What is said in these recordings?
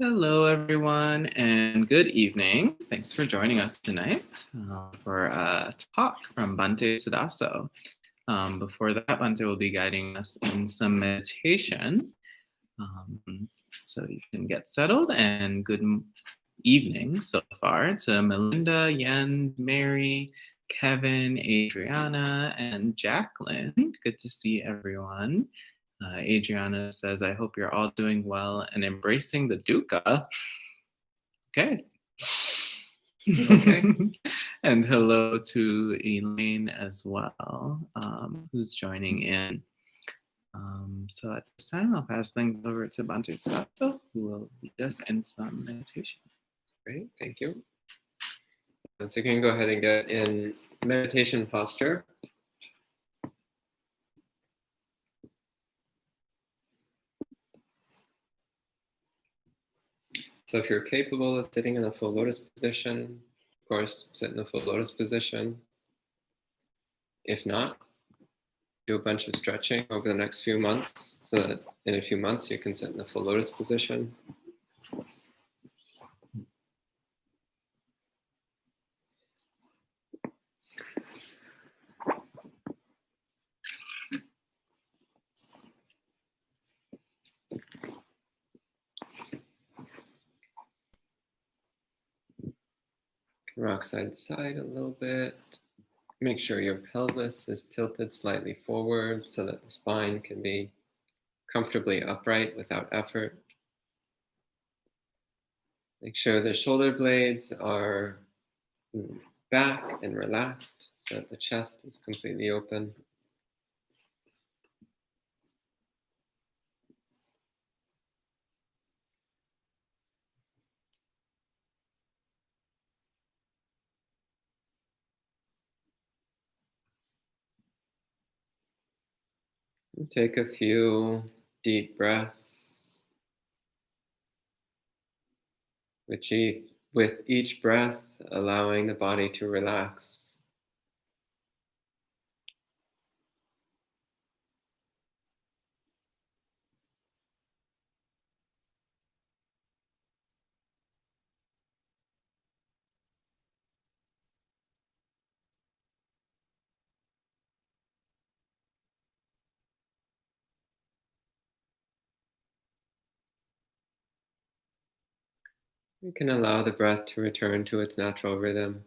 Hello, everyone, and good evening. Thanks for joining us tonight for a talk from Bhante Suddhāso. Before that, Bhante will be guiding us in some meditation. So you can get settled, and good evening so far to Melinda, Jens, Mary, Kevin, Adriana, and Jacqueline. Good to see everyone. Adriana says, I hope you're all doing well and embracing the dukkha. Okay. And hello to Elaine as well, who's joining in. So at this time, I'll pass things over to Bhante Suddhāso, who will lead us in some meditation. Great, thank you. So you can go ahead and get in meditation posture. So if you're capable of sitting in a full lotus position, of course, sit in a full lotus position. If not, do a bunch of stretching over the next few months so that in a few months you can sit in a full lotus position. Rock side to side a little bit. Make sure your pelvis is tilted slightly forward so that the spine can be comfortably upright without effort. Make sure the shoulder blades are back and relaxed so that the chest is completely open. And take a few deep breaths. With each breath, allowing the body to relax. You can allow the breath to return to its natural rhythm.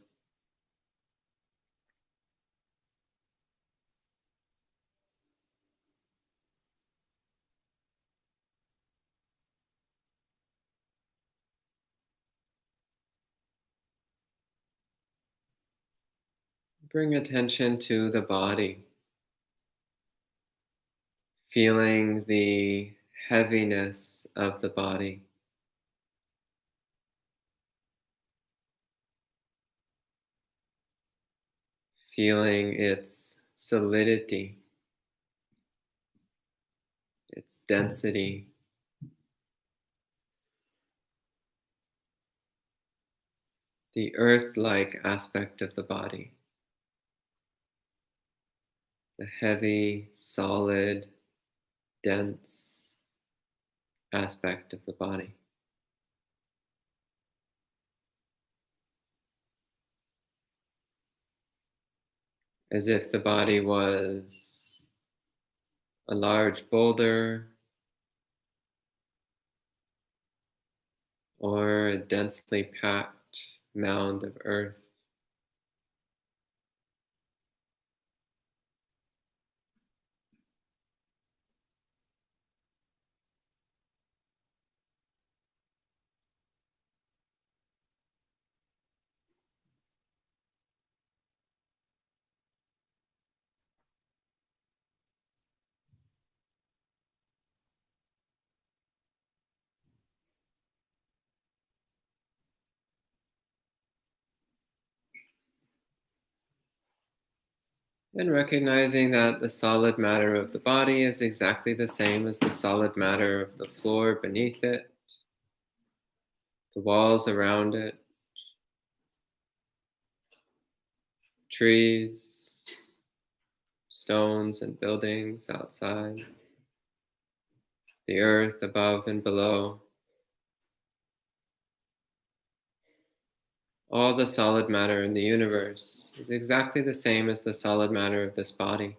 Bring attention to the body, feeling the heaviness of the body. Feeling its solidity, its density. The earth-like aspect of the body. The heavy, solid, dense aspect of the body. As if the body was a large boulder or a densely packed mound of earth. And recognizing that the solid matter of the body is exactly the same as the solid matter of the floor beneath it, the walls around it, trees, stones and buildings outside, the earth above and below. all the solid matter in the universe is exactly the same as the solid matter of this body.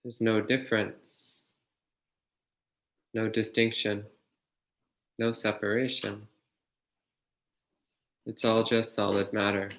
There's no difference, no distinction, no separation. It's all just solid matter.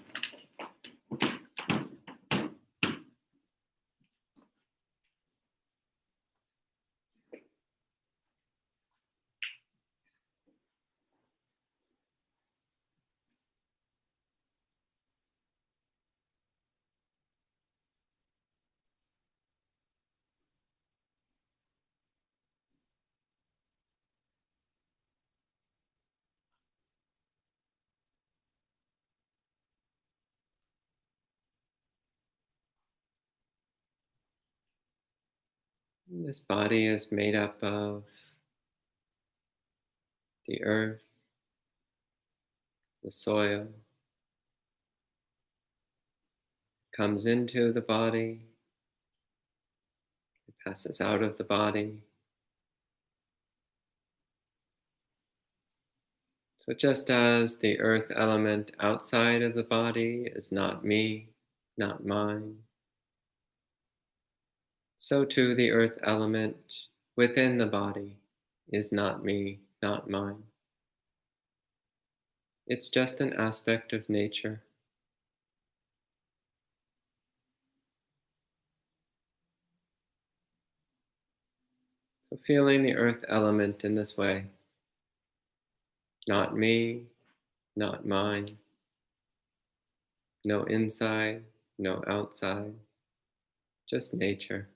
This body is made up of the earth, the soil, comes into the body, it passes out of the body. So just as the earth element outside of the body is not me, not mine, so too the earth element within the body is not me, not mine. It's just an aspect of nature. So feeling the earth element in this way, not me, not mine, no inside, no outside, just nature.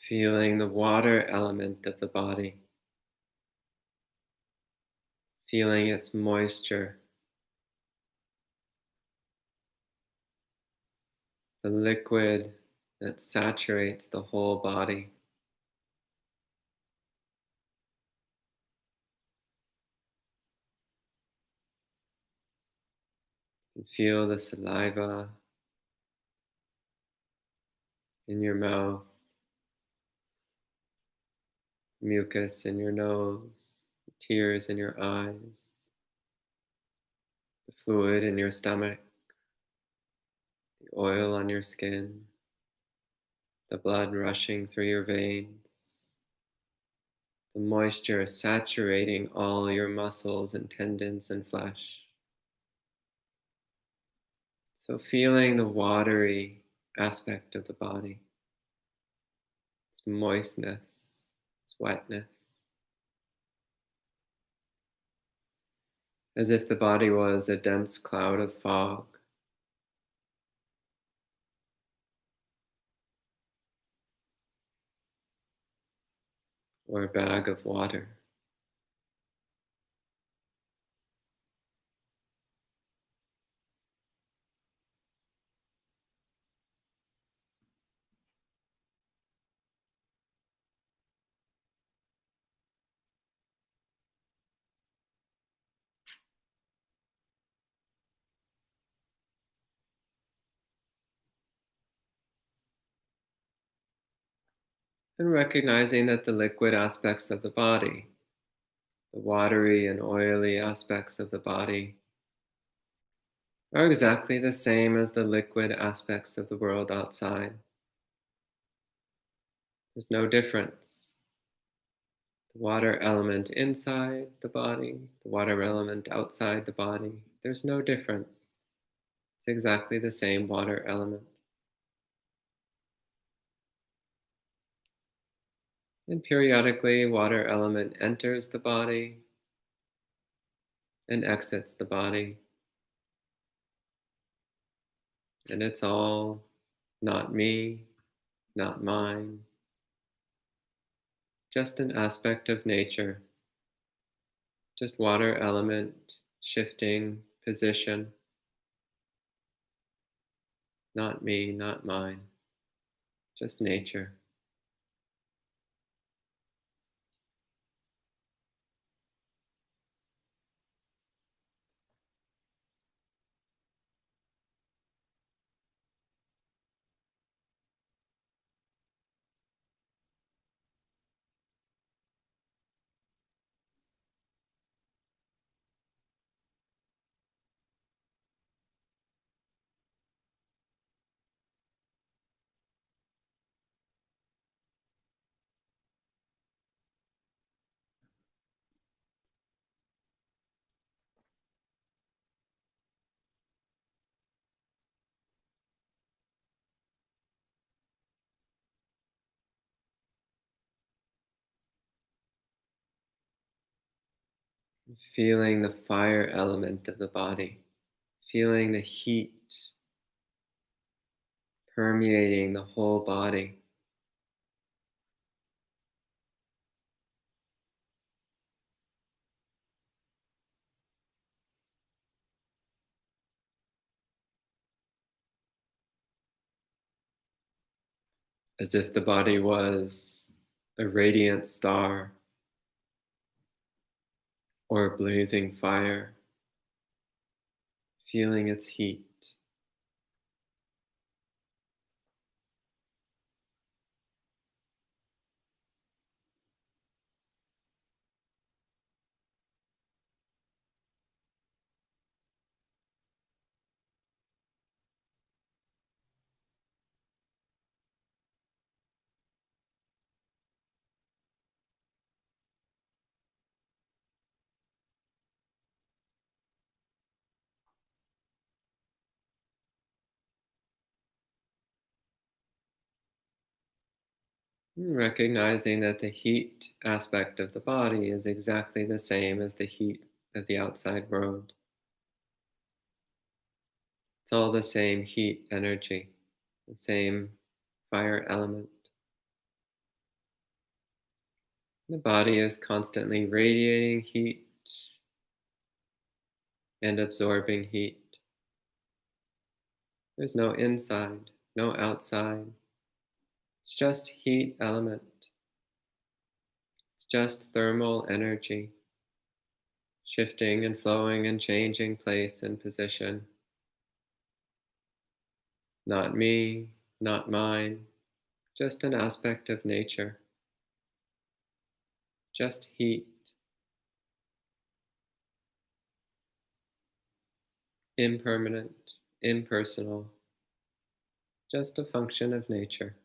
Feeling the water element of the body, feeling its moisture, the liquid that saturates the whole body. And feel the saliva in your mouth, mucus in your nose, tears in your eyes, the fluid in your stomach, the oil on your skin, the blood rushing through your veins, the moisture saturating all your muscles and tendons and flesh. So feeling the watery aspect of the body, its moistness, its wetness, as if the body was a dense cloud of fog. Or a bag of water. And recognizing that the liquid aspects of the body, the watery and oily aspects of the body, are exactly the same as the liquid aspects of the world outside. There's no difference. The water element inside the body, the water element outside the body, there's no difference. It's exactly the same water element. And periodically, water element enters the body and exits the body. And it's all not me, not mine, just an aspect of nature, just water element shifting position, not me, not mine, just nature. Feeling the fire element of the body, feeling the heat permeating the whole body. As if the body was a radiant star or a blazing fire, feeling its heat. Recognizing that the heat aspect of the body is exactly the same as the heat of the outside world. It's all the same heat energy, the same fire element. The body is constantly radiating heat and absorbing heat. There's no inside, no outside. It's just heat element. It's just thermal energy, shifting and flowing and changing place and position. Not me, not mine, just an aspect of nature. Just heat, impermanent, impersonal, just a function of nature.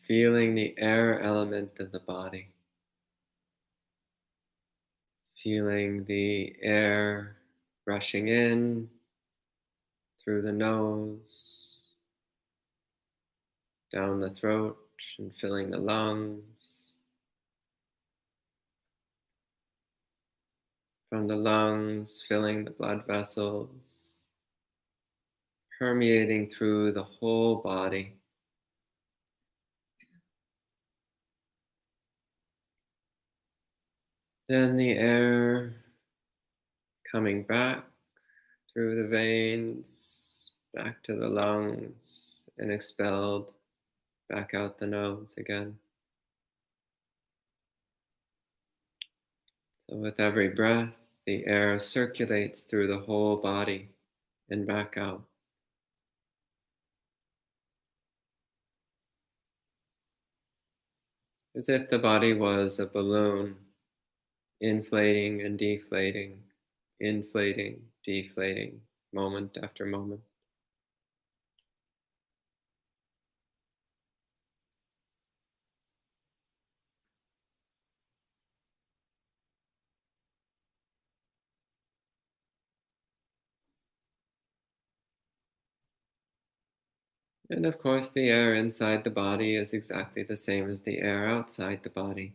Feeling the air element of the body, feeling the air rushing in through the nose, down the throat, and filling the lungs. From the lungs, filling the blood vessels, permeating through the whole body. Then the air coming back through the veins, back to the lungs, and expelled back out the nose again. So with every breath, the air circulates through the whole body and back out. As if the body was a balloon, inflating and deflating, inflating, deflating, moment after moment. And of course, the air inside the body is exactly the same as the air outside the body.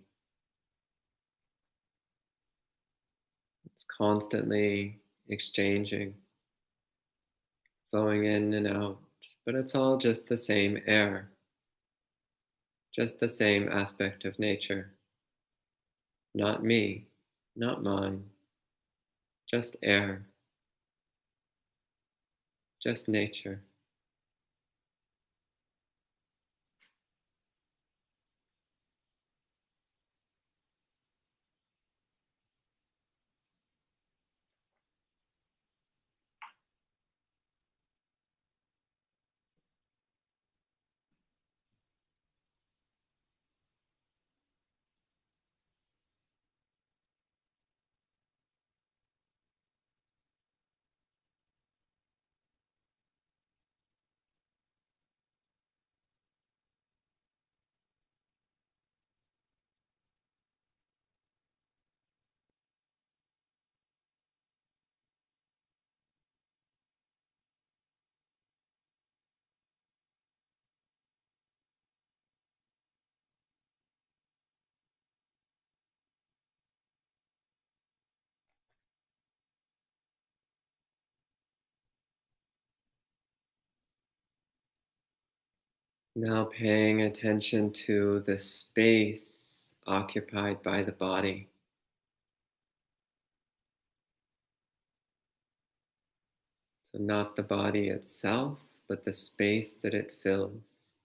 It's constantly exchanging, flowing in and out, but it's all just the same air, just the same aspect of nature. Not me, not mine, just air, just nature. Now paying attention to the space occupied by the body. So, not the body itself, but the space that it fills.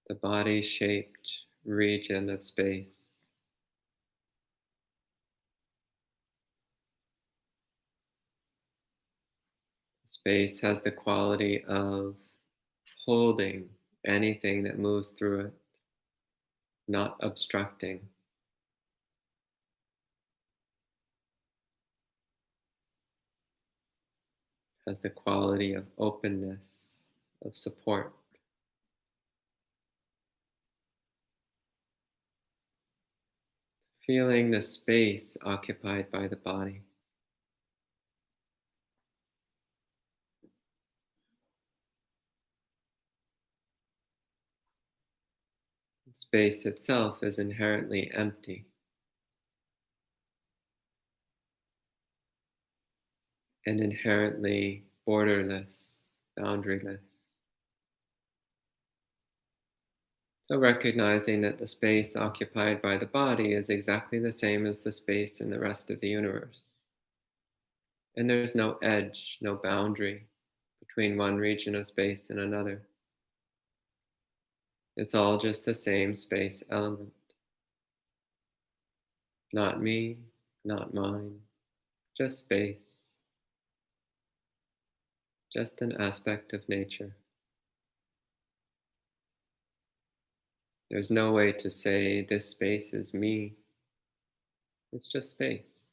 The body shaped region of space. Space has the quality of holding anything that moves through it, not obstructing. Has the quality of openness, of support. Feeling the space occupied by the body. Space itself is inherently empty and inherently borderless, boundaryless. So, recognizing that the space occupied by the body is exactly the same as the space in the rest of the universe. And there's no edge, no boundary between one region of space and another. It's all just the same space element. Not me, not mine, just space, just an aspect of nature. There's no way to say this space is me. It's just space.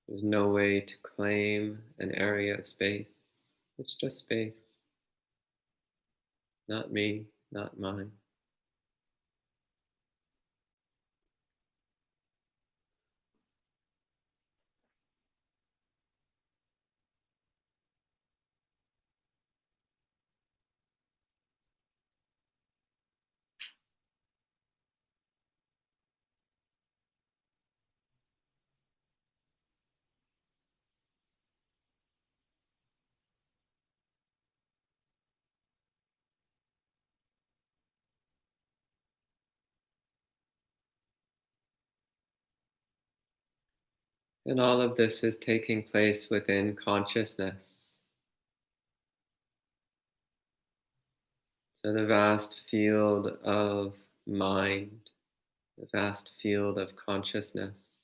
There's no way to claim an area of space. It's just space. Not me, not mine. And all of this is taking place within consciousness. So the vast field of mind, the vast field of consciousness,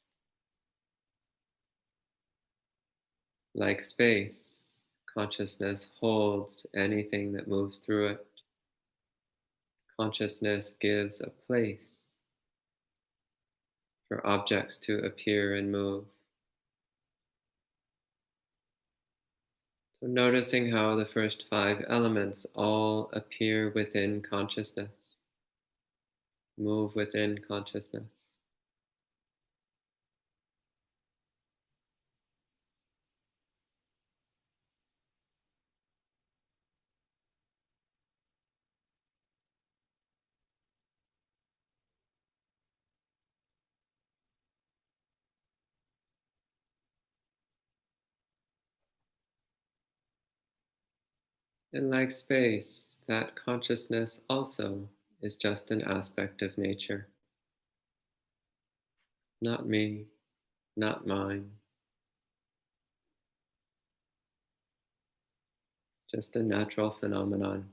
like space, consciousness holds anything that moves through it. Consciousness gives a place for objects to appear and move. So noticing how the first 5 elements all appear within consciousness, move within consciousness. And like space, that consciousness also is just an aspect of nature. Not me, not mine, just a natural phenomenon.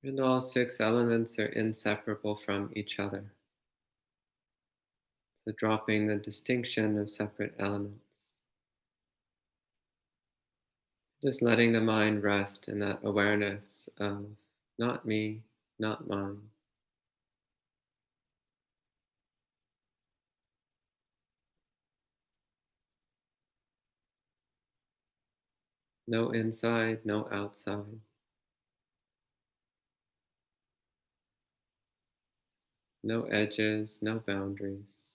And all 6 elements are inseparable from each other. So dropping the distinction of separate elements. Just letting the mind rest in that awareness of not me, not mine. No inside, no outside. No edges, no boundaries.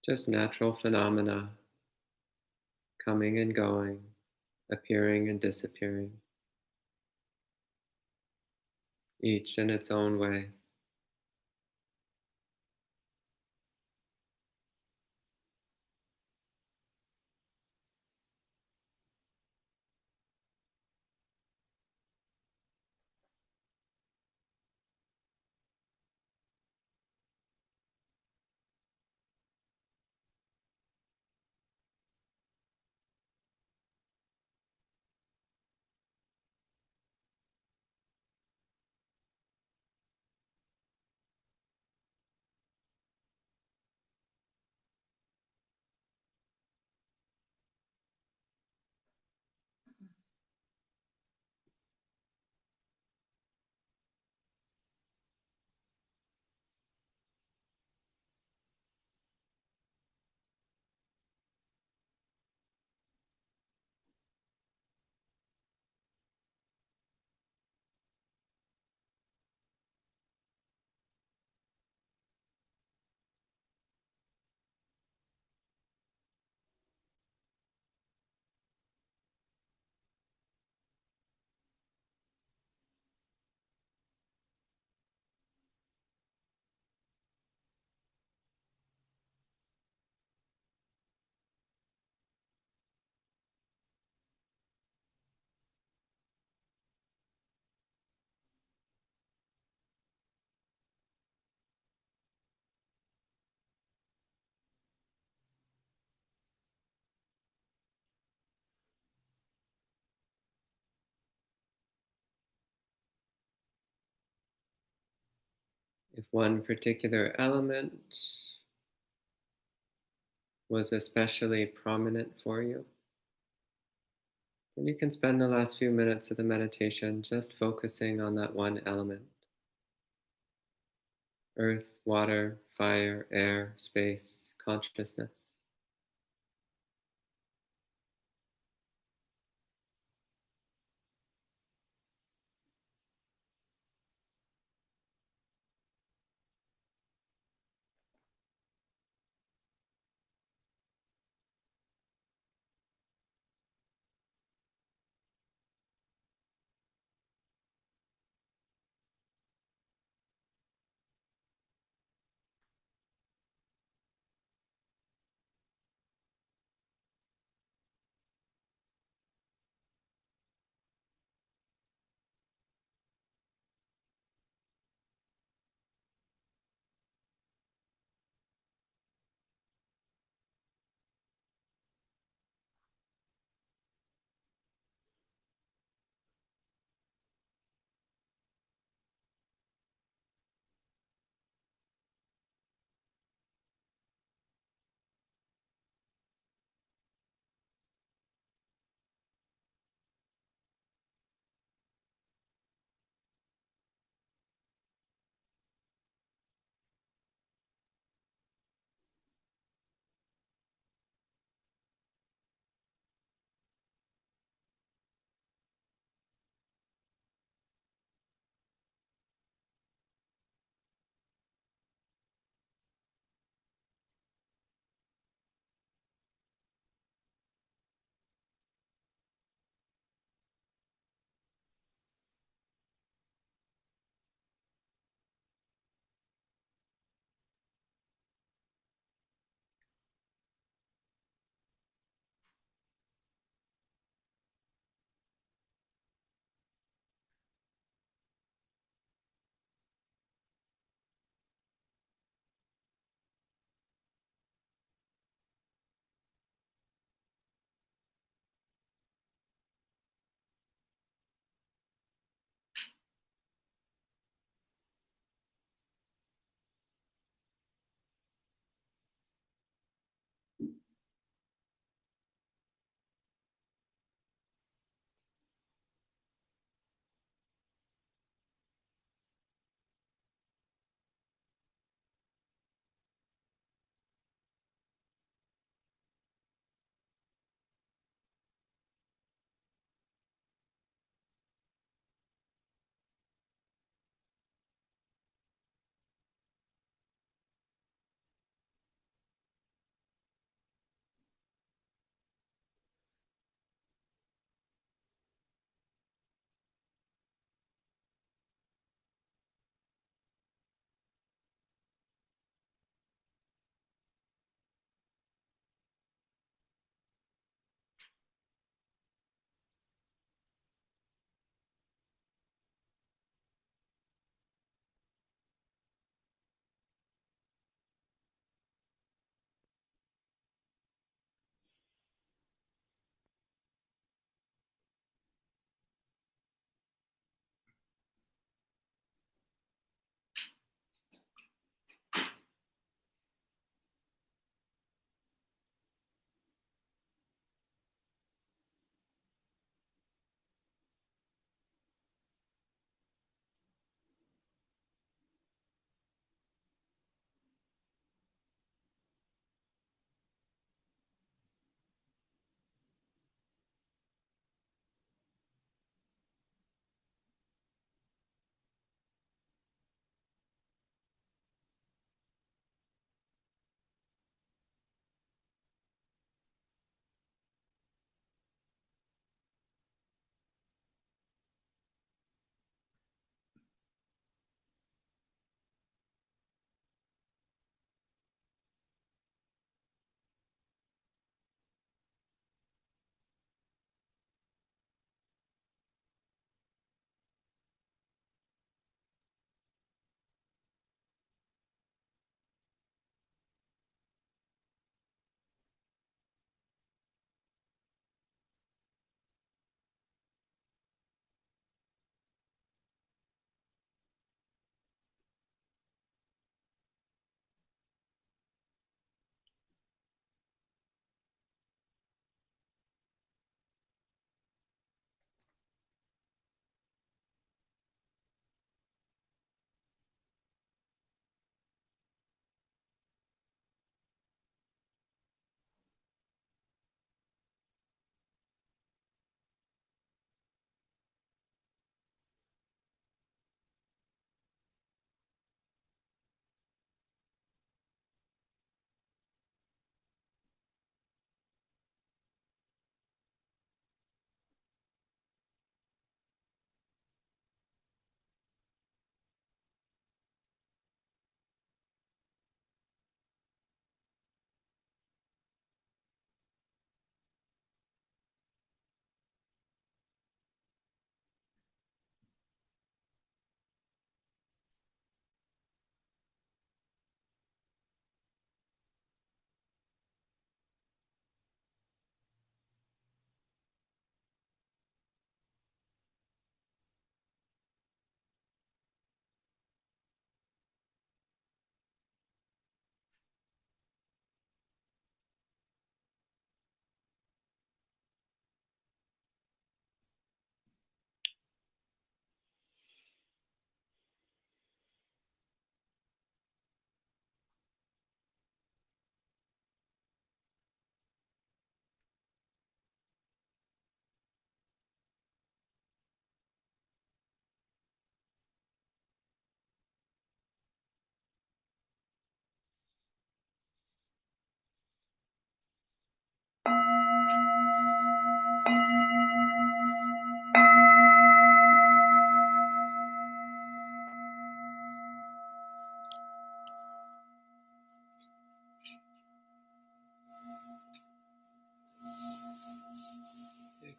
Just natural phenomena coming and going, appearing and disappearing, each in its own way. If one particular element was especially prominent for you, then you can spend the last few minutes of the meditation just focusing on that one element: earth, water, fire, air, space, consciousness.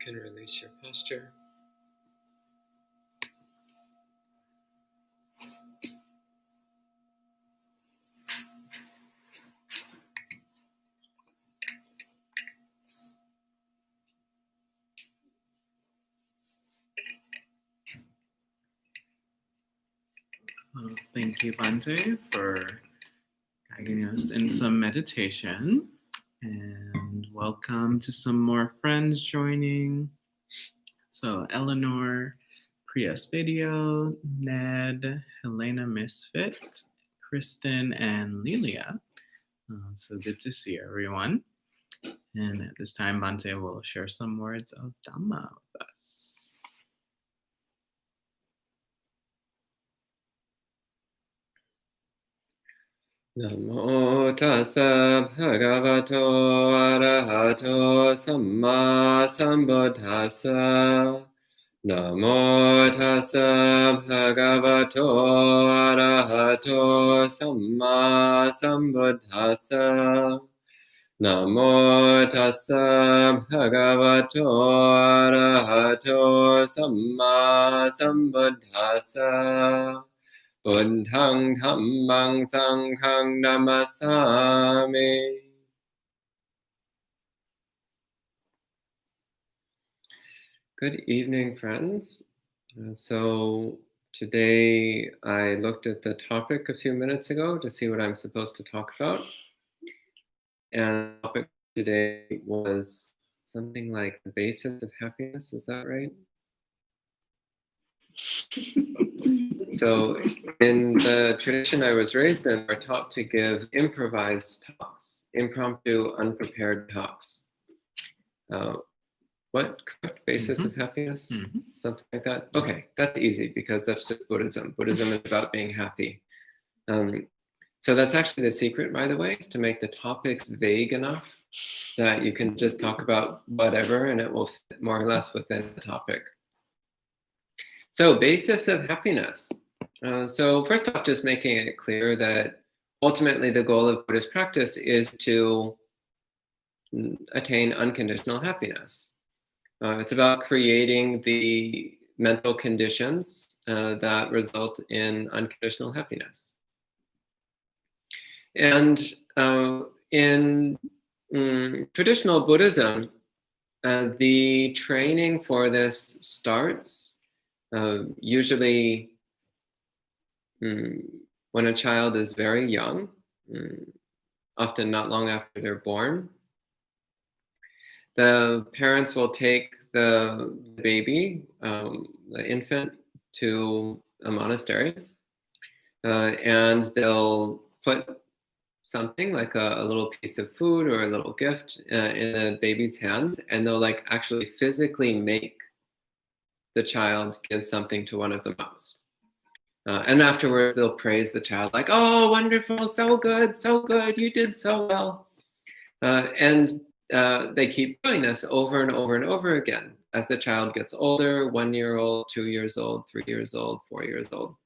can release your posture. Well, thank you, Bhante, for guiding us in some meditation. And welcome to some more friends joining. So Eleanor, Priya Video, Ned, Helena Misfit, Kristen, and Lilia. So good to see everyone. And at this time, Bhante will share some words of Dhamma with us. Namo tassa bhagavato arahato samma sambuddhassa. Namo tassa bhagavato arahato samma sambuddhassa. Namo tassa bhagavato arahato samma sambuddhassa. Buddhang dhammang sanghang namasami. Good evening, friends. So today I looked at the topic a few minutes ago to see what I'm supposed to talk about. And the topic today was something like the basis of happiness. Is that right? So in the tradition I was raised in, we're taught to give improvised talks, impromptu, unprepared talks. What correct basis of happiness? Something like that? Okay, that's easy because that's just Buddhism. Buddhism is about being happy. So that's actually the secret, by the way, is to make the topics vague enough that you can just talk about whatever and it will fit more or less within the topic. So basis of happiness. So first off, just making it clear that ultimately the goal of Buddhist practice is to attain unconditional happiness. It's about creating the mental conditions that result in unconditional happiness. And in traditional Buddhism, the training for this starts usually when a child is very young, often not long after they're born. The parents will take the baby, the infant, to a monastery, and they'll put something like a little piece of food or a little gift in the baby's hands, and they'll like actually physically make the child give something to one of the monks. And afterwards, they'll praise the child like, "Oh, wonderful, so good, you did so well." And they keep doing this over and over and over again as the child gets older, 1 year old, 2 years old, 3 years old, 4 years old.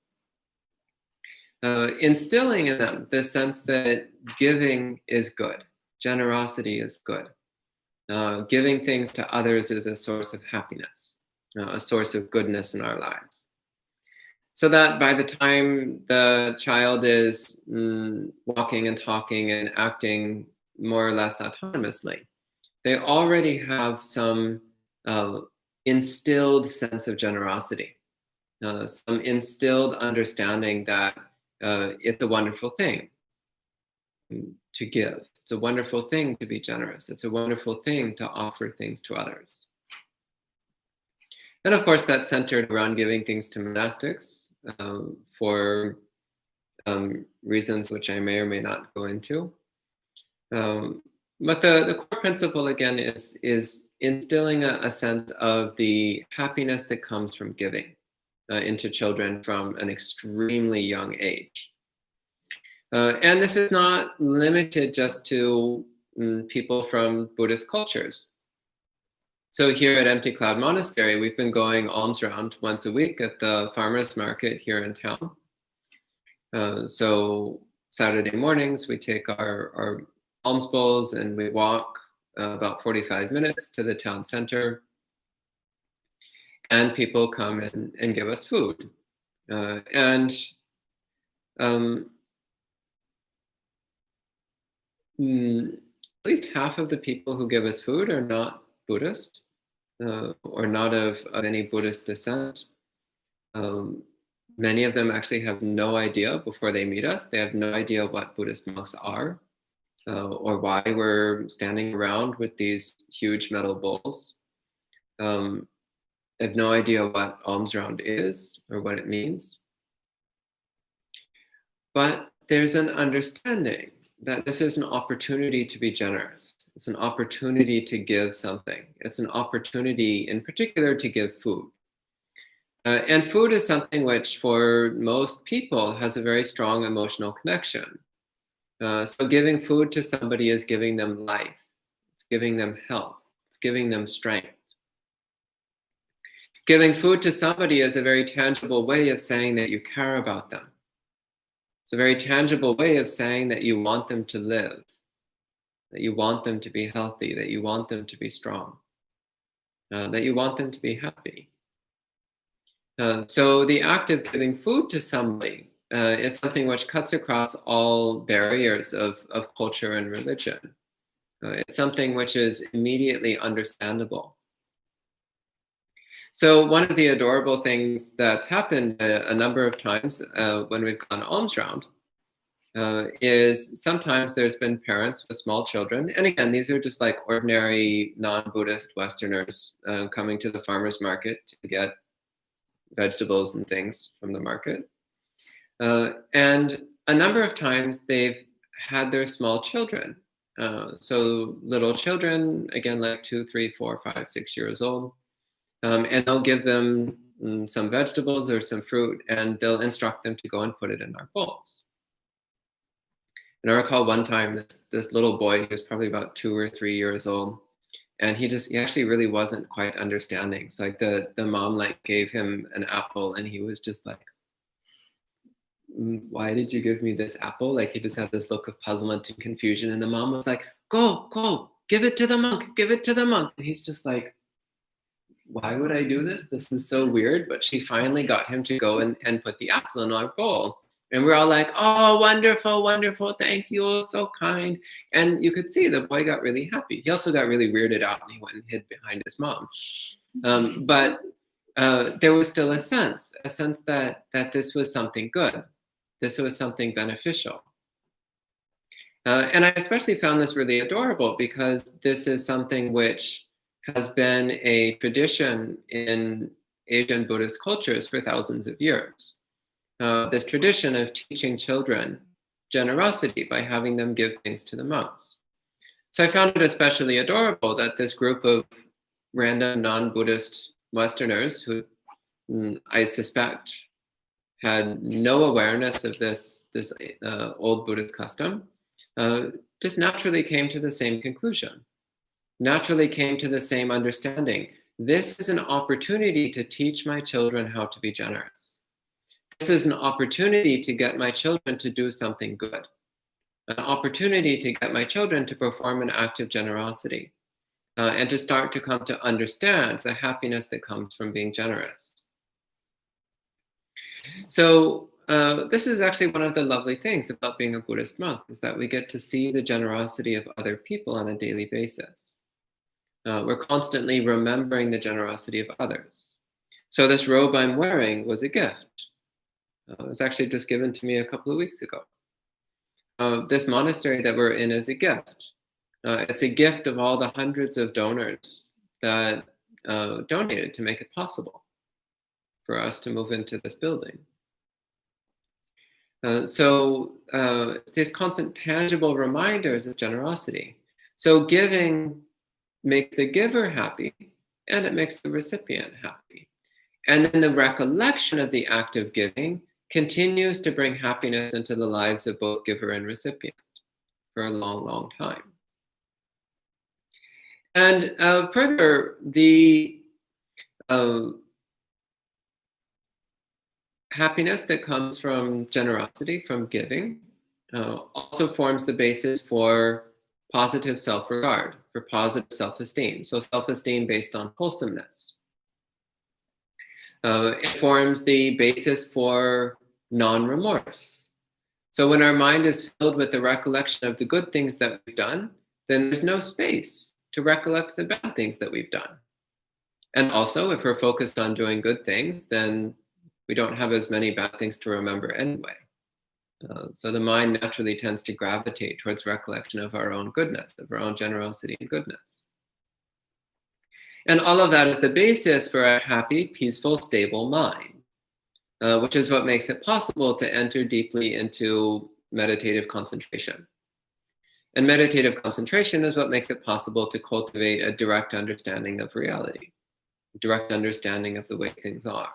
Instilling in them the sense that giving is good, generosity is good. Giving things to others is a source of happiness, a source of goodness in our lives. So that by the time the child is walking and talking and acting more or less autonomously, they already have some instilled sense of generosity, some instilled understanding that it's a wonderful thing to give. It's a wonderful thing to be generous. It's a wonderful thing to offer things to others. And of course, that's centered around giving things to monastics for reasons which I may or may not go into. But the core principle, again, is instilling a sense of the happiness that comes from giving into children from an extremely young age. And this is not limited just to people from Buddhist cultures. So here at Empty Cloud Monastery, we've been going alms round once a week at the farmers market here in town. So Saturday mornings, we take our alms bowls and we walk about 45 minutes to the town center. and people come in and give us food. And at least half of the people who give us food are not Buddhist, or not of any Buddhist descent. Many of them actually have no idea before they meet us. They have no idea what Buddhist monks are, or why we're standing around with these huge metal bowls. They have no idea what alms round is or what it means. But there's an understanding that this is an opportunity to be generous. It's an opportunity to give something. It's an opportunity in particular to give food. And food is something which for most people has a very strong emotional connection. So giving food to somebody is giving them life. It's giving them health. It's giving them strength. Giving food to somebody is a very tangible way of saying that you care about them. It's a very tangible way of saying that you want them to live, that you want them to be healthy, that you want them to be strong, that you want them to be happy. So the act of giving food to somebody is something which cuts across all barriers of culture and religion. It's something which is immediately understandable. So one of the adorable things that's happened a number of times when we've gone alms round is sometimes there's been parents with small children. And again, these are just like ordinary non-Buddhist Westerners coming to the farmer's market to get vegetables and things from the market. And a number of times they've had their small children. So little children, again, like 2, 3, 4, 5, 6 years old. And they'll give them some vegetables or some fruit, and they'll instruct them to go and put it in our bowls. And I recall one time this little boy, he was probably about 2 or 3 years old, and he actually really wasn't quite understanding. So like the mom like gave him an apple, and he was just like, why did you give me this apple? Like he just had this look of puzzlement and confusion. And the mom was like, go, give it to the monk, give it to the monk. And he's just like, why would I do this? This is so weird. But she finally got him to go and put the apple in our bowl. And we're all like, oh, wonderful, wonderful. Thank you. So kind. And you could see the boy got really happy. He also got really weirded out, and he went and hid behind his mom. But there was still a sense that this was something good. This was something beneficial. And I especially found this really adorable because this is something which has been a tradition in Asian Buddhist cultures for thousands of years. This tradition of teaching children generosity by having them give things to the monks. So I found it especially adorable that this group of random non-Buddhist Westerners who I suspect had no awareness of this old Buddhist custom, just naturally came to the same conclusion, naturally came to the same understanding. This is an opportunity to teach my children how to be generous. This is an opportunity to get my children to do something good, an opportunity to get my children to perform an act of generosity, and to start to come to understand the happiness that comes from being generous. So this is actually one of the lovely things about being a Buddhist monk, is that we get to see the generosity of other people on a daily basis. We're constantly remembering the generosity of others. So this robe I'm wearing was a gift. It was actually just given to me a couple of weeks ago. This monastery that we're in is a gift. It's a gift of all the hundreds of donors that donated to make it possible for us to move into this building. So these constant tangible reminders of generosity. So giving makes the giver happy, and it makes the recipient happy. And then the recollection of the act of giving continues to bring happiness into the lives of both giver and recipient for a long, long time. And further, the happiness that comes from generosity, from giving, also forms the basis for positive self-regard, for positive self-esteem. So self-esteem based on wholesomeness. It forms the basis for non-remorse. So when our mind is filled with the recollection of the good things that we've done, then there's no space to recollect the bad things that we've done. And also, if we're focused on doing good things, then we don't have as many bad things to remember anyway. So the mind naturally tends to gravitate towards recollection of our own goodness, of our own generosity and goodness. And all of that is the basis for a happy, peaceful, stable mind, which is what makes it possible to enter deeply into meditative concentration. And meditative concentration is what makes it possible to cultivate a direct understanding of reality, a direct understanding of the way things are,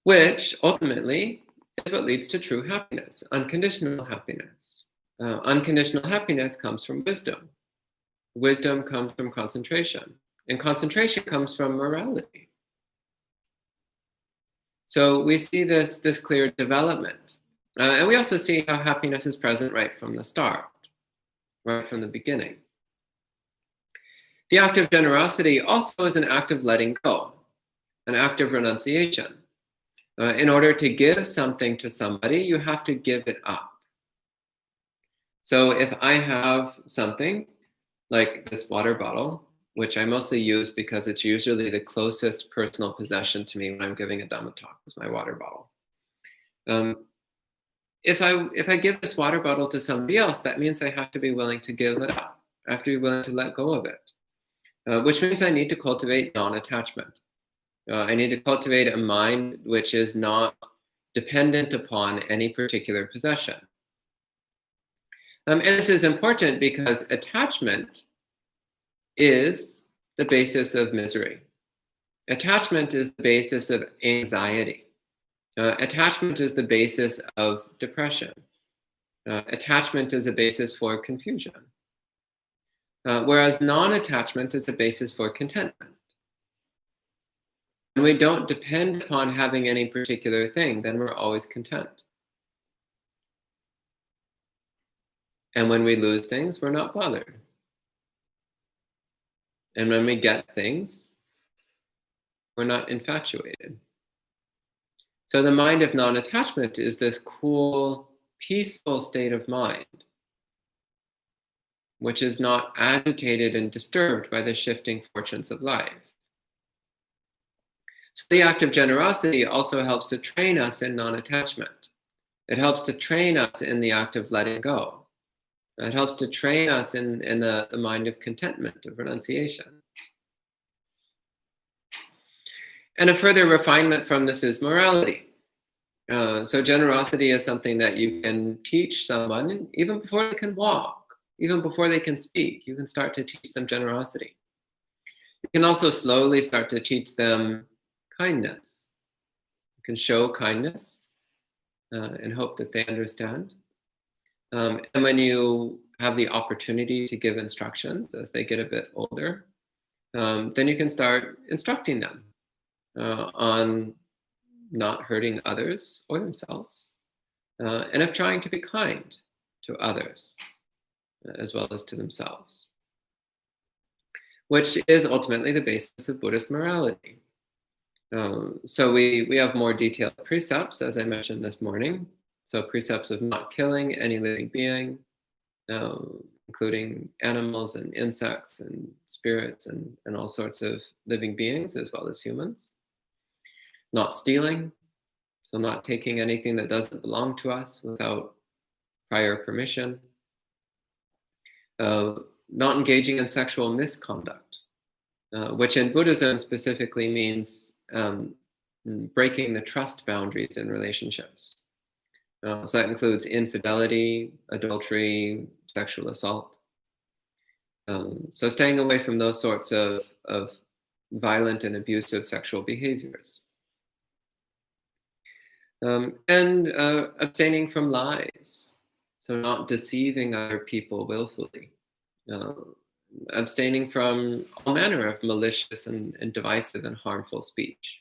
which ultimately is what leads to true happiness, unconditional happiness. Unconditional happiness comes from wisdom. Wisdom comes from concentration, and concentration comes from morality. So we see this clear development. And we also see how happiness is present right from the start, right from the beginning. The act of generosity also is an act of letting go, an act of renunciation. In order to give something to somebody, you have to give it up. So if I have something like this water bottle, which I mostly use because it's usually the closest personal possession to me when I'm giving a Dhamma talk, is my water bottle. If I give this water bottle to somebody else, that means I have to be willing to give it up. I have to be willing to let go of it, which means I need to cultivate non-attachment. I need to cultivate a mind which is not dependent upon any particular possession. And this is important because attachment is the basis of misery. Attachment is the basis of anxiety. Attachment is the basis of depression. Attachment is a basis for confusion. Whereas non-attachment is the basis for contentment. When we don't depend upon having any particular thing, then we're always content. And when we lose things, we're not bothered. And when we get things, we're not infatuated. So the mind of non-attachment is this cool, peaceful state of mind, which is not agitated and disturbed by the shifting fortunes of life. So the act of generosity also helps to train us in non-attachment. It helps to train us in the act of letting go. It helps to train us in the mind of contentment, of renunciation. And a further refinement from this is morality. So generosity is something that you can teach someone even before they can walk, even before they can speak. You can start to teach them generosity. You can also slowly start to teach them kindness. You can show kindness and hope that they understand. And when you have the opportunity to give instructions as they get a bit older, then you can start instructing them on not hurting others or themselves, and of trying to be kind to others as well as to themselves, which is ultimately the basis of Buddhist morality. So we have more detailed precepts, as I mentioned this morning. So precepts of not killing any living being, including animals and insects and spirits and all sorts of living beings as well as humans. Not stealing, so not taking anything that doesn't belong to us without prior permission. Not engaging in sexual misconduct, which in Buddhism specifically means breaking the trust boundaries in relationships. So that includes infidelity, adultery, sexual assault. So staying away from those sorts of violent and abusive sexual behaviors. And abstaining from lies, so not deceiving other people willfully. Abstaining from all manner of malicious and divisive and harmful speech.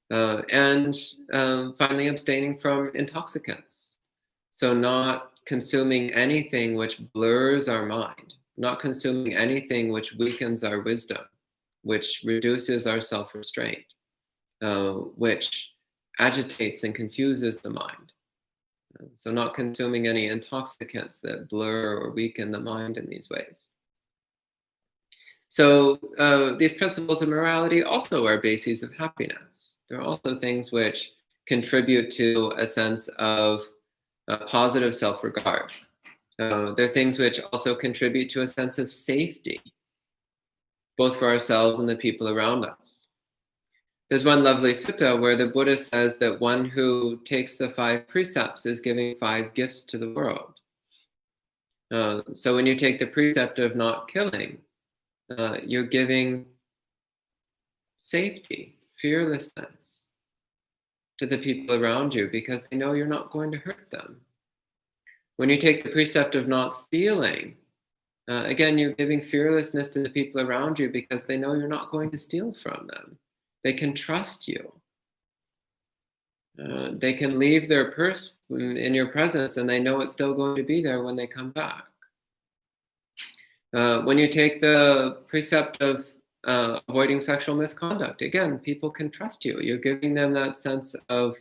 And finally, abstaining from intoxicants. So not consuming anything which blurs our mind, not consuming anything which weakens our wisdom, which reduces our self-restraint, which agitates and confuses the mind. So not consuming any intoxicants that blur or weaken the mind in these ways. So these principles of morality also are bases of happiness. They're also things which contribute to a sense of positive self-regard. They're things which also contribute to a sense of safety, both for ourselves and the people around us. There's one lovely sutta where the Buddha says that one who takes the 5 precepts is giving 5 gifts to the world. So when you take the precept of not killing, you're giving safety, fearlessness to the people around you because they know you're not going to hurt them. When you take the precept of not stealing, again, you're giving fearlessness to the people around you because they know you're not going to steal from them. They can trust you. They can leave their purse in your presence and they know it's still going to be there when they come back. When you take the precept of avoiding sexual misconduct, again, people can trust you. You're giving them that sense of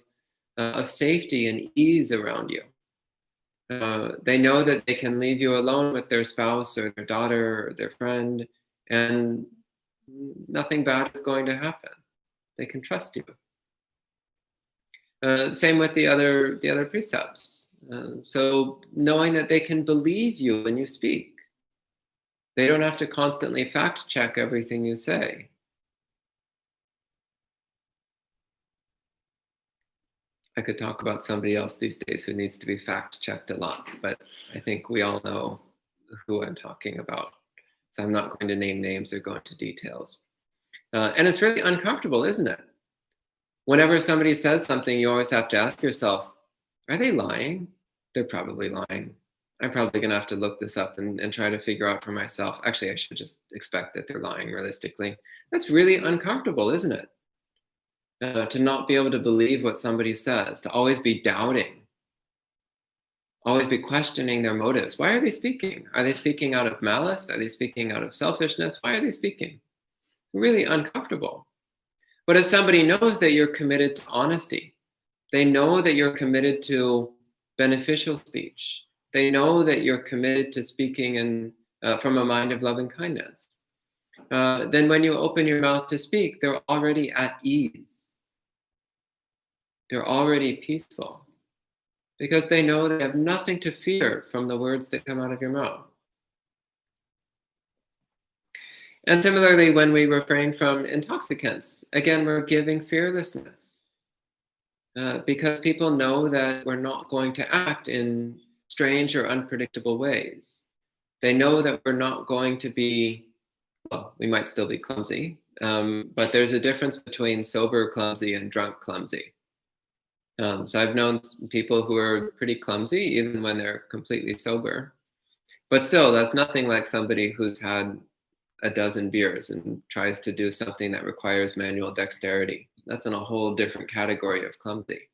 safety and ease around you. They know that they can leave you alone with their spouse or their daughter or their friend, and nothing bad is going to happen. They can trust you. Same with the other precepts. So knowing that they can believe you when you speak. They don't have to constantly fact check everything you say. I could talk about somebody else these days who needs to be fact checked a lot, but I think we all know who I'm talking about. So I'm not going to name names or go into details. And it's really uncomfortable, isn't it? Whenever somebody says something, you always have to ask yourself, are they lying? They're probably lying. I'm probably going to have to look this up and try to figure out for myself. Actually, I should just expect that they're lying realistically. That's really uncomfortable, isn't it? To not be able to believe what somebody says, to always be doubting, always be questioning their motives. Why are they speaking? Are they speaking out of malice? Are they speaking out of selfishness? Why are they speaking? Really uncomfortable. But if somebody knows that you're committed to honesty, they know that you're committed to beneficial speech, they know that you're committed to speaking from a mind of loving kindness, then when you open your mouth to speak, they're already at ease. They're already peaceful because they know they have nothing to fear from the words that come out of your mouth. And similarly, when we refrain from intoxicants, again, we're giving fearlessness because people know that we're not going to act in strange or unpredictable ways. They know that we're not going to be, well, we might still be clumsy, but there's a difference between sober clumsy and drunk clumsy. So I've known people who are pretty clumsy even when they're completely sober. But still, that's nothing like somebody who's had a dozen beers and tries to do something that requires manual dexterity. That's in a whole different category of clumsy.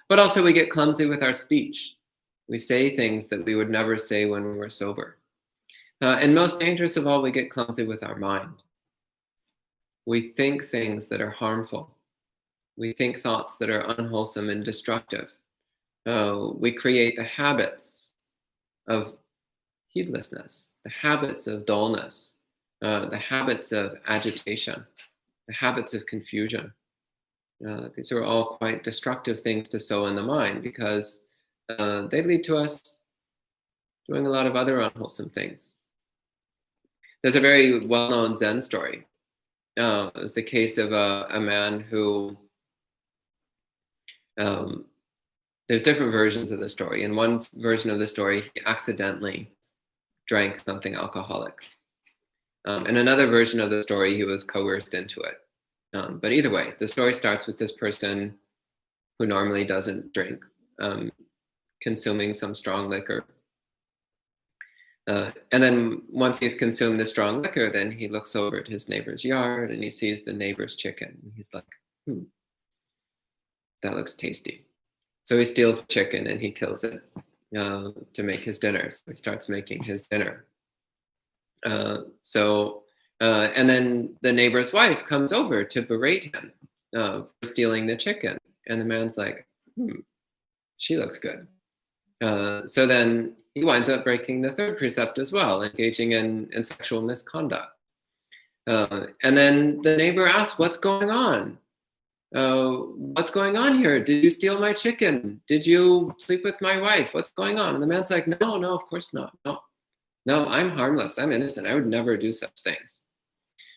But also we get clumsy with our speech. We say things that we would never say when we were sober. And most dangerous of all, we get clumsy with our mind. We think things that are harmful. We think thoughts that are unwholesome and destructive. We create the habits of heedlessness, the habits of dullness, the habits of agitation, the habits of confusion. These are all quite destructive things to sow in the mind because they lead to us doing a lot of other unwholesome things. There's a very well-known Zen story. It was the case of a man who, there's different versions of the story. In one version of the story, he accidentally drank something alcoholic. In another version of the story, he was coerced into it. But either way, the story starts with this person who normally doesn't drink, consuming some strong liquor. And then once he's consumed the strong liquor, then he looks over at his neighbor's yard and he sees the neighbor's chicken. And he's like, that looks tasty. So he steals the chicken and he kills it to make his dinner. So he starts making his dinner. So And then the neighbor's wife comes over to berate him for stealing the chicken. And the man's like, she looks good. So then he winds up breaking the third precept as well, engaging in sexual misconduct. And then the neighbor asks, what's going on? What's going on here? Did you steal my chicken? Did you sleep with my wife? What's going on? And the man's like, no, of course not. No, I'm harmless. I'm innocent. I would never do such things.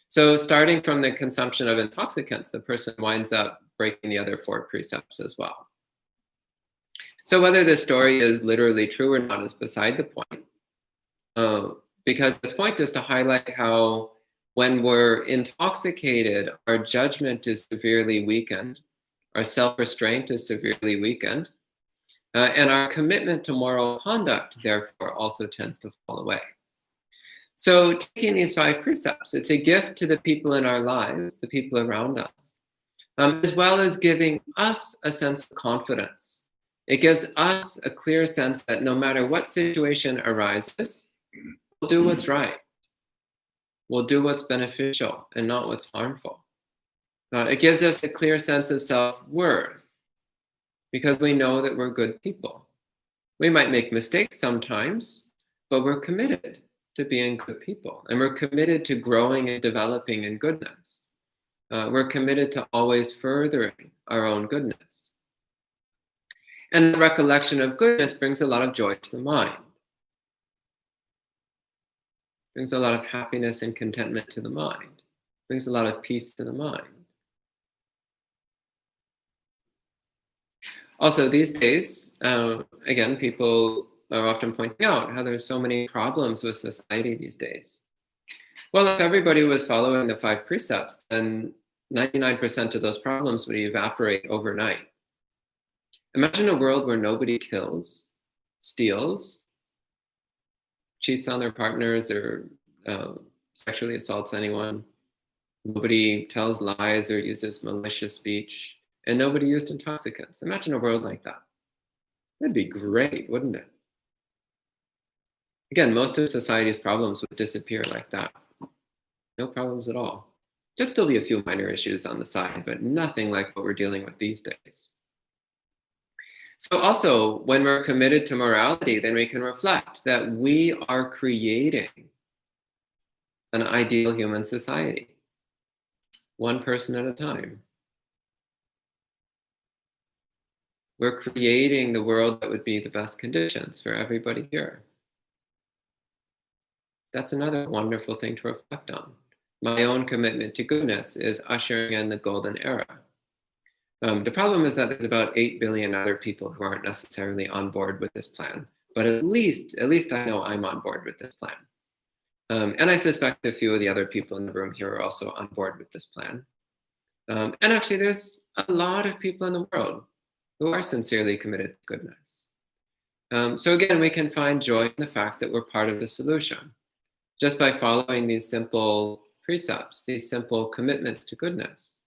So starting from the consumption of intoxicants, the person winds up breaking the other 4 precepts as well. So whether this story is literally true or not is beside the point, because the point is to highlight how when we're intoxicated, our judgment is severely weakened, our self-restraint is severely weakened, and our commitment to moral conduct, therefore, also tends to fall away. So taking these 5 precepts, it's a gift to the people in our lives, the people around us, as well as giving us a sense of confidence. It gives us a clear sense that no matter what situation arises, we'll do what's right. We'll do what's beneficial and not what's harmful. It gives us a clear sense of self-worth because we know that we're good people. We might make mistakes sometimes, but we're committed to being good people, and we're committed to growing and developing in goodness. We're committed to always furthering our own goodness. And the recollection of goodness brings a lot of joy to the mind. Brings a lot of happiness and contentment to the mind. Brings a lot of peace to the mind. Also, these days, again, people are often pointing out how there's so many problems with society these days. Well, if everybody was following the 5 precepts, then 99% of those problems would evaporate overnight. Imagine a world where nobody kills, steals, cheats on their partners, or sexually assaults anyone. Nobody tells lies or uses malicious speech, and nobody used intoxicants. Imagine a world like that. That'd be great, wouldn't it? Again, most of society's problems would disappear like that. No problems at all. There'd still be a few minor issues on the side, but nothing like what we're dealing with these days. So also, when we're committed to morality, then we can reflect that we are creating an ideal human society, one person at a time. We're creating the world that would be the best conditions for everybody here. That's another wonderful thing to reflect on. My own commitment to goodness is ushering in the golden era. The problem is that there's about 8 billion other people who aren't necessarily on board with this plan. But at least I know I'm on board with this plan. And I suspect a few of the other people in the room here are also on board with this plan. And actually, there's a lot of people in the world who are sincerely committed to goodness. So again, we can find joy in the fact that we're part of the solution. Just by following these simple precepts, these simple commitments to goodness,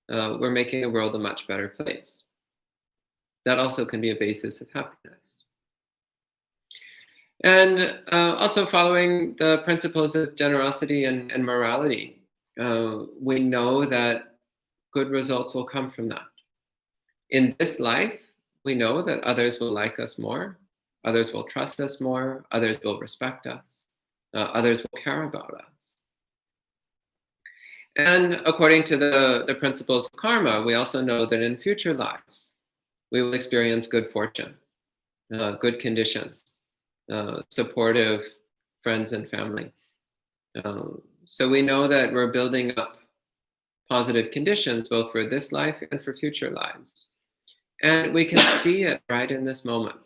we're making the world a much better place. That also can be a basis of happiness. And also following the principles of generosity and morality, we know that good results will come from that. In this life, we know that others will like us more, others will trust us more, others will respect us, others will care about us. And according to the principles of karma, we also know that in future lives, we will experience good fortune, good conditions, supportive friends and family. So we know that we're building up positive conditions both for this life and for future lives. And we can see it right in this moment.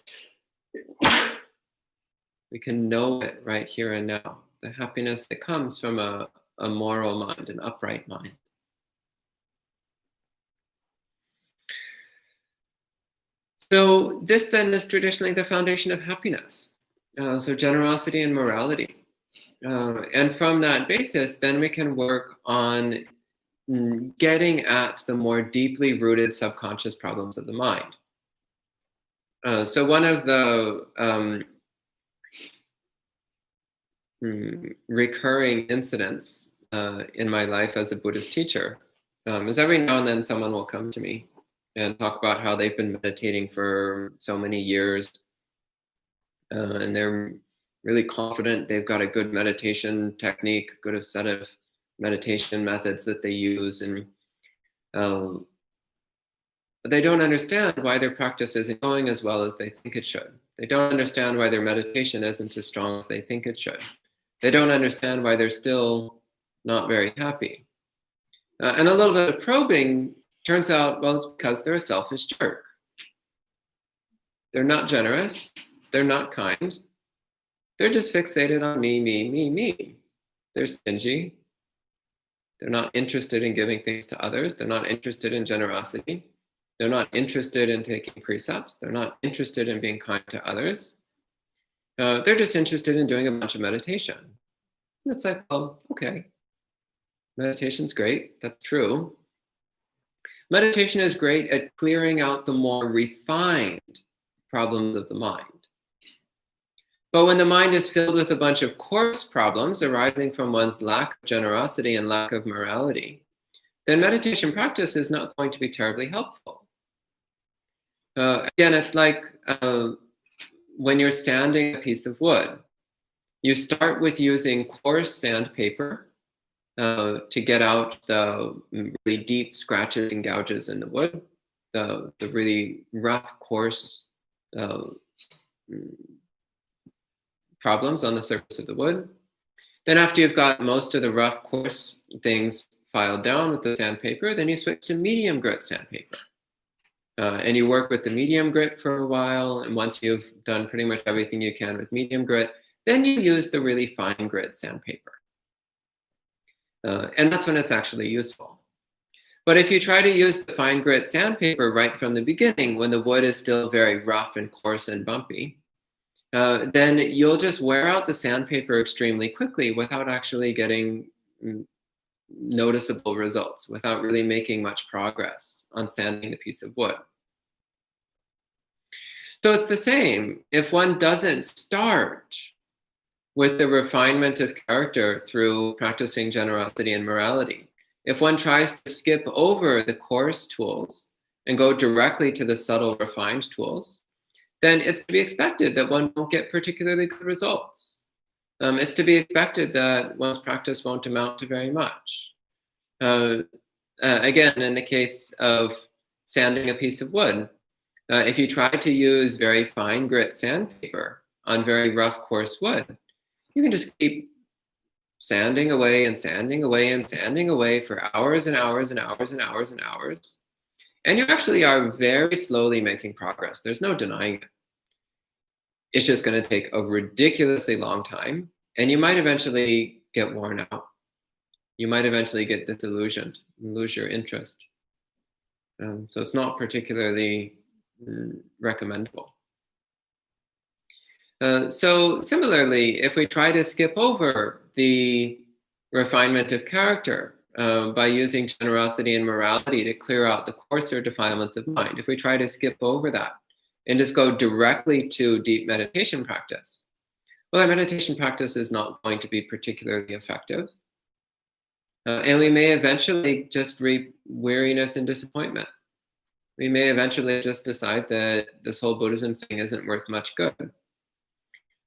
We can know it right here and now, the happiness that comes from a moral mind, an upright mind. So this then is traditionally the foundation of happiness. So generosity and morality. And from that basis, then we can work on getting at the more deeply rooted subconscious problems of the mind. So one of the recurring incidents in my life as a Buddhist teacher is every now and then someone will come to me and talk about how they've been meditating for so many years, and they're really confident they've got a good meditation technique, good set of meditation methods that they use, and but they don't understand why their practice isn't going as well as they think it should. They don't understand why their meditation isn't as strong as they think it should. They don't understand why they're still not very happy. And a little bit of probing turns out, well, it's because they're a selfish jerk. They're not generous. They're not kind. They're just fixated on me, me, me, me. They're stingy. They're not interested in giving things to others. They're not interested in generosity. They're not interested in taking precepts. They're not interested in being kind to others. They're just interested in doing a bunch of meditation. And it's like, well, okay, meditation's great. That's true. Meditation is great at clearing out the more refined problems of the mind. But when the mind is filled with a bunch of coarse problems arising from one's lack of generosity and lack of morality, then meditation practice is not going to be terribly helpful. Again, it's like when you're sanding a piece of wood. You start with using coarse sandpaper to get out the really deep scratches and gouges in the wood, the really rough, coarse problems on the surface of the wood. Then after you've got most of the rough, coarse things filed down with the sandpaper, then you switch to medium grit sandpaper. And you work with the medium grit for a while, and once you've done pretty much everything you can with medium grit, then you use the really fine grit sandpaper. And that's when it's actually useful. But if you try to use the fine grit sandpaper right from the beginning, when the wood is still very rough and coarse and bumpy, then you'll just wear out the sandpaper extremely quickly without actually getting noticeable results, without really making much progress on sanding the piece of wood. So it's the same. If one doesn't start with the refinement of character through practicing generosity and morality, if one tries to skip over the coarse tools and go directly to the subtle, refined tools, then it's to be expected that one won't get particularly good results. It's to be expected that one's practice won't amount to very much. Again, in the case of sanding a piece of wood, if you try to use very fine grit sandpaper on very rough, coarse wood, you can just keep sanding away and sanding away and sanding away for hours and hours and hours and hours and hours. And you actually are very slowly making progress. There's no denying it. It's just going to take a ridiculously long time, and you might eventually get worn out. You might eventually get disillusioned and lose your interest. So it's not particularly recommendable. So similarly, if we try to skip over the refinement of character by using generosity and morality to clear out the coarser defilements of mind, if we try to skip over that and just go directly to deep meditation practice, well, our meditation practice is not going to be particularly effective. And we may eventually just reap weariness and disappointment. We may eventually just decide that this whole Buddhism thing isn't worth much good.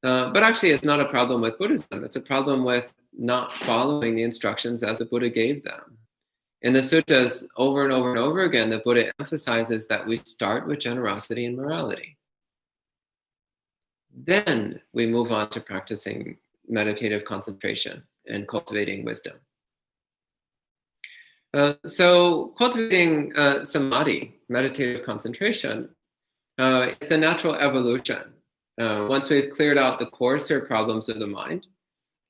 But actually, it's not a problem with Buddhism. It's a problem with not following the instructions as the Buddha gave them. In the suttas, over and over and over again, the Buddha emphasizes that we start with generosity and morality. Then we move on to practicing meditative concentration and cultivating wisdom. So cultivating samadhi, meditative concentration, it's a natural evolution. Once we've cleared out the coarser problems of the mind,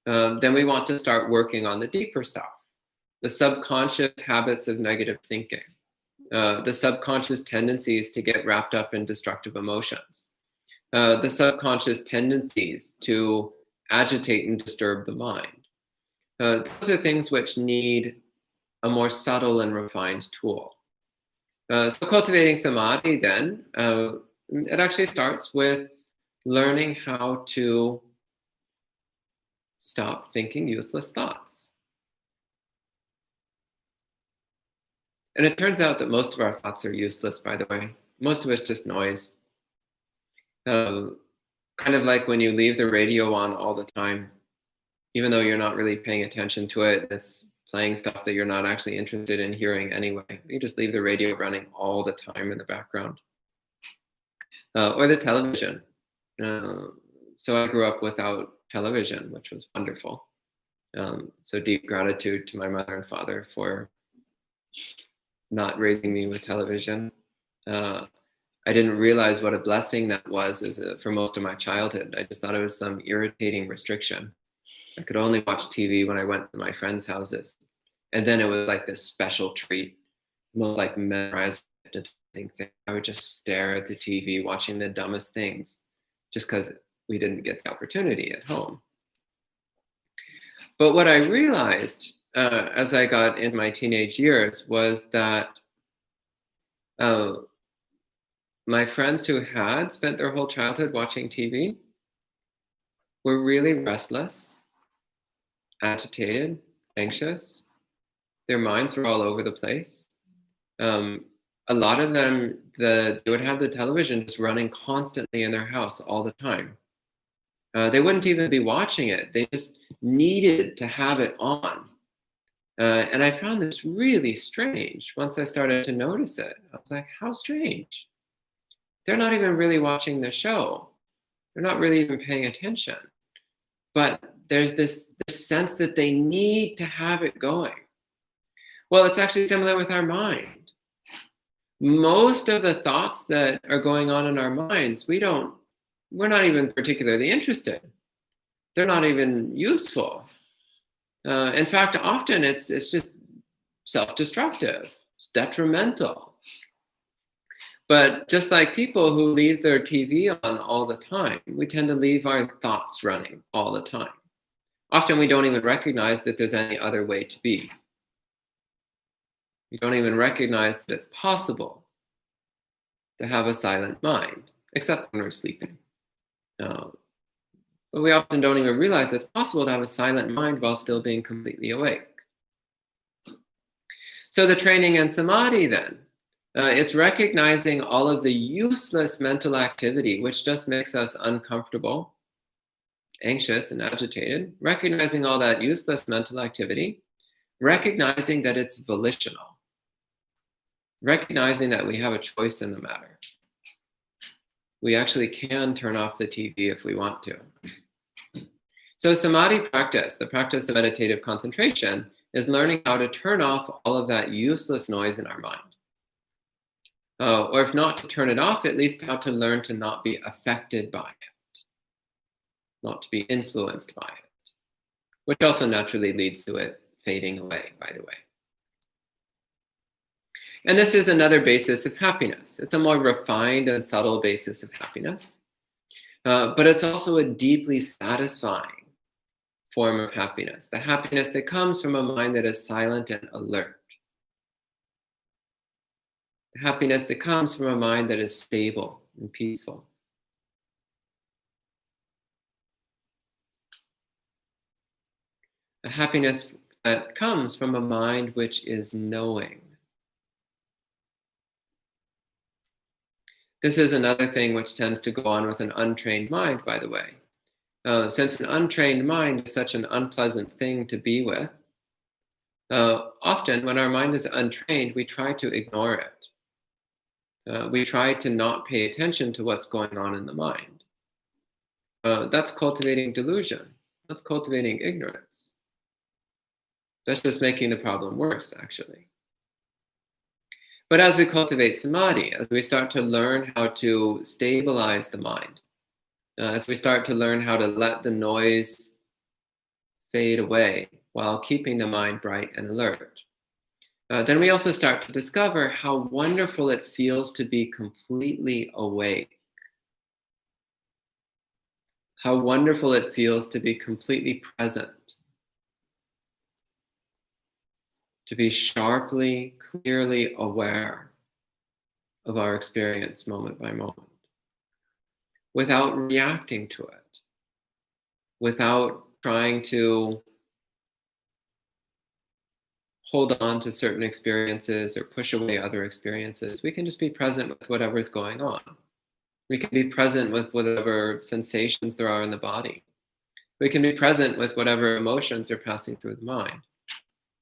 then we want to start working on the deeper stuff, the subconscious habits of negative thinking, the subconscious tendencies to get wrapped up in destructive emotions, the subconscious tendencies to agitate and disturb the mind. Those are things which need a more subtle and refined tool. So cultivating samadhi then, it actually starts with learning how to stop thinking useless thoughts. And it turns out that most of our thoughts are useless, by the way. Most of it's just noise. Kind of like when you leave the radio on all the time, even though you're not really paying attention to it, it's playing stuff that you're not actually interested in hearing anyway. You just leave the radio running all the time in the background. Or the television. So I grew up without television, which was wonderful. So deep gratitude to my mother and father for not raising me with television. I didn't realize what a blessing that was for most of my childhood. I just thought it was some irritating restriction. I could only watch TV when I went to my friends' houses. And then it was like this special treat, most like memorizing thing. I would just stare at the TV, watching the dumbest things, just because we didn't get the opportunity at home. But what I realized as I got into my teenage years was that my friends who had spent their whole childhood watching TV were really restless, agitated, anxious. Their minds were all over the place. A lot of them, they would have the television just running constantly in their house all the time. They wouldn't even be watching it. They just needed to have it on. And I found this really strange once I started to notice it. I was like, how strange. They're not even really watching the show. They're not really even paying attention. But there's this sense that they need to have it going. Well, it's actually similar with our mind. Most of the thoughts that are going on in our minds, we're not even particularly interested. They're not even useful. In fact, often it's just self-destructive. It's detrimental. But just like people who leave their TV on all the time, we tend to leave our thoughts running all the time. Often we don't even recognize that there's any other way to be. We don't even recognize that it's possible to have a silent mind, except when we're sleeping. But we often don't even realize it's possible to have a silent mind while still being completely awake. So the training in samadhi then, it's recognizing all of the useless mental activity, which just makes us uncomfortable, anxious, and agitated. Recognizing all that useless mental activity, recognizing that it's volitional, recognizing that we have a choice in the matter. We actually can turn off the TV if we want to. So samadhi practice, the practice of meditative concentration, is learning how to turn off all of that useless noise in our mind. Or if not to turn it off, at least how to learn to not be affected by it, not to be influenced by it, which also naturally leads to it fading away, by the way. And this is another basis of happiness. It's a more refined and subtle basis of happiness, but it's also a deeply satisfying form of happiness, the happiness that comes from a mind that is silent and alert. The happiness that comes from a mind that is stable and peaceful. A happiness that comes from a mind which is knowing. This is another thing which tends to go on with an untrained mind, by the way. Since an untrained mind is such an unpleasant thing to be with, often when our mind is untrained, we try to ignore it. We try to not pay attention to what's going on in the mind. That's cultivating delusion. That's cultivating ignorance. That's just making the problem worse, actually. But as we cultivate samadhi, as we start to learn how to stabilize the mind, as we start to learn how to let the noise fade away while keeping the mind bright and alert, then we also start to discover how wonderful it feels to be completely awake. How wonderful it feels to be completely present. To be sharply, clearly aware of our experience moment by moment, without reacting to it, without trying to hold on to certain experiences or push away other experiences. We can just be present with whatever's going on. We can be present with whatever sensations there are in the body. We can be present with whatever emotions are passing through the mind.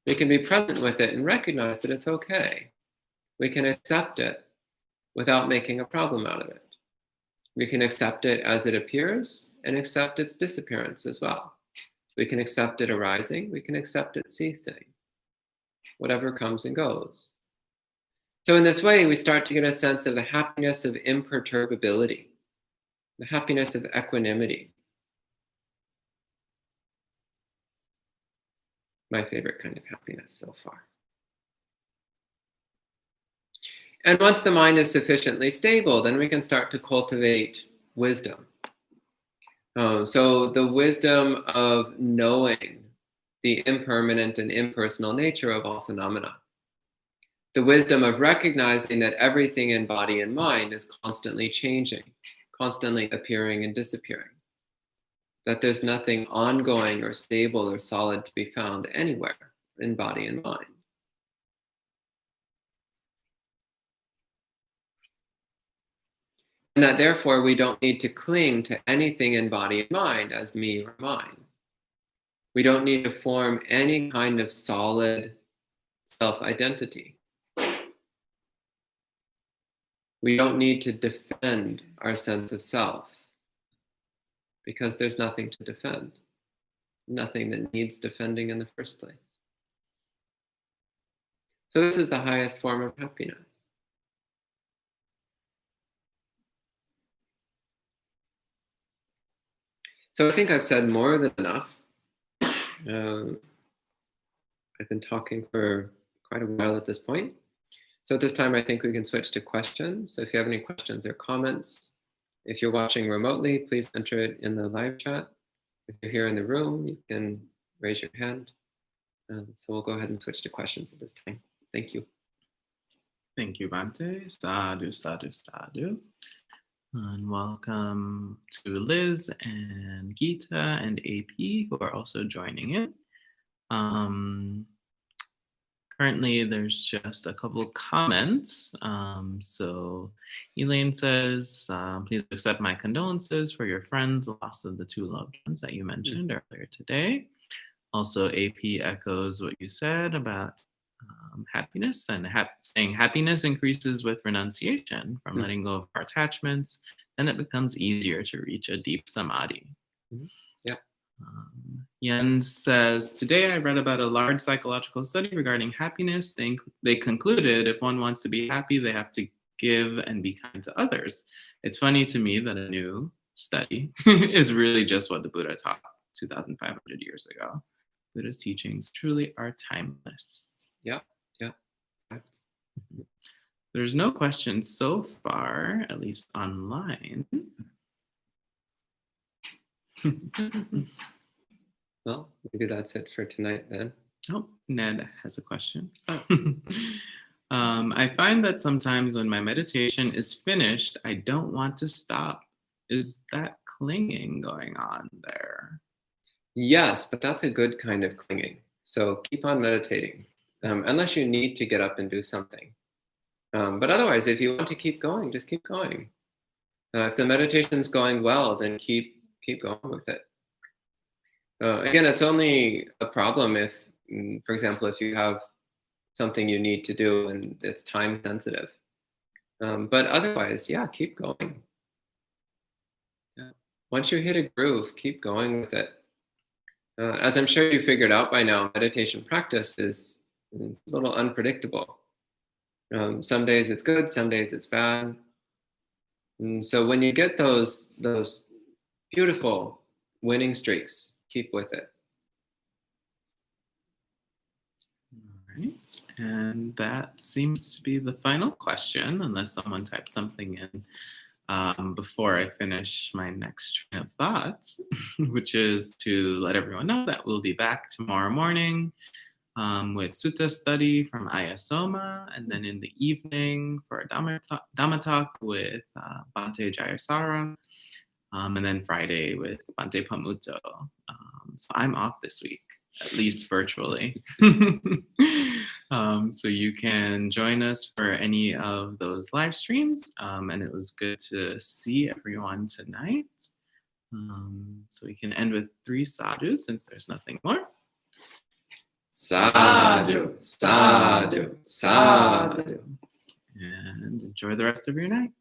We can be present with it and recognize that it's okay. We can accept it without making a problem out of it. We can accept it as it appears and accept its disappearance as well. We can accept it arising. We can accept it ceasing. Whatever comes and goes. So in this way, we start to get a sense of the happiness of imperturbability, the happiness of equanimity. My favorite kind of happiness so far. And once the mind is sufficiently stable, then we can start to cultivate wisdom. So the wisdom of knowing the impermanent and impersonal nature of all phenomena. The wisdom of recognizing that everything in body and mind is constantly changing, constantly appearing and disappearing. That there's nothing ongoing or stable or solid to be found anywhere in body and mind. And that therefore we don't need to cling to anything in body and mind as me or mine. We don't need to form any kind of solid self-identity. We don't need to defend our sense of self because there's nothing to defend, nothing that needs defending in the first place. So this is the highest form of happiness. So I think I've said more than enough. I've been talking for quite a while at this point. So at this time, I think we can switch to questions. So if you have any questions or comments, if you're watching remotely, please enter it in the live chat. If you're here in the room, you can raise your hand. So we'll go ahead and switch to questions at this time. Thank you. Thank you, Bhante. Sadhu, sadhu, sadhu. And welcome to Liz and Geeta and AP who are also joining in. Currently, there's just a couple of comments. So Elaine says, please accept my condolences for your friends' loss of the two loved ones that you mentioned earlier today. Also, AP echoes what you said about happiness and saying happiness increases with renunciation from letting go of our attachments, then it becomes easier to reach a deep samadhi. Yeah. Jens says, today I read about a large psychological study regarding happiness. They concluded if one wants to be happy, they have to give and be kind to others. It's funny to me that a new study is really just what the Buddha taught 2,500 years ago. Buddha's teachings truly are timeless. Yeah. There's no questions so far, at least online. Well, maybe that's it for tonight then. Oh, Ned has a question. I find that sometimes when my meditation is finished, I don't want to stop. Is that clinging going on there? Yes, but that's a good kind of clinging. So keep on meditating, unless you need to get up and do something. But otherwise, if you want to keep going, just keep going. If the meditation's going well, then keep going with it. Again, it's only a problem if, for example, if you have something you need to do and it's time sensitive. But otherwise, yeah, keep going. Yeah. Once you hit a groove, keep going with it. As I'm sure you figured out by now, meditation practice is a little unpredictable. Some days it's good, some days it's bad. And so when you get those beautiful winning streaks, keep with it. All right, and that seems to be the final question, unless someone types something in before I finish my next train of thoughts, which is to let everyone know that we'll be back tomorrow morning with Sutta study from Ayasoma, and then in the evening for a Dhamma talk with Bhante Jayasara, and then Friday with Bhante Pamuto. So I'm off this week. at least virtually. So you can join us for any of those live streams. And it was good to see everyone tonight. So we can end with 3 sadhus since there's nothing more. Sadhu, sadhu, sadhu. And enjoy the rest of your night.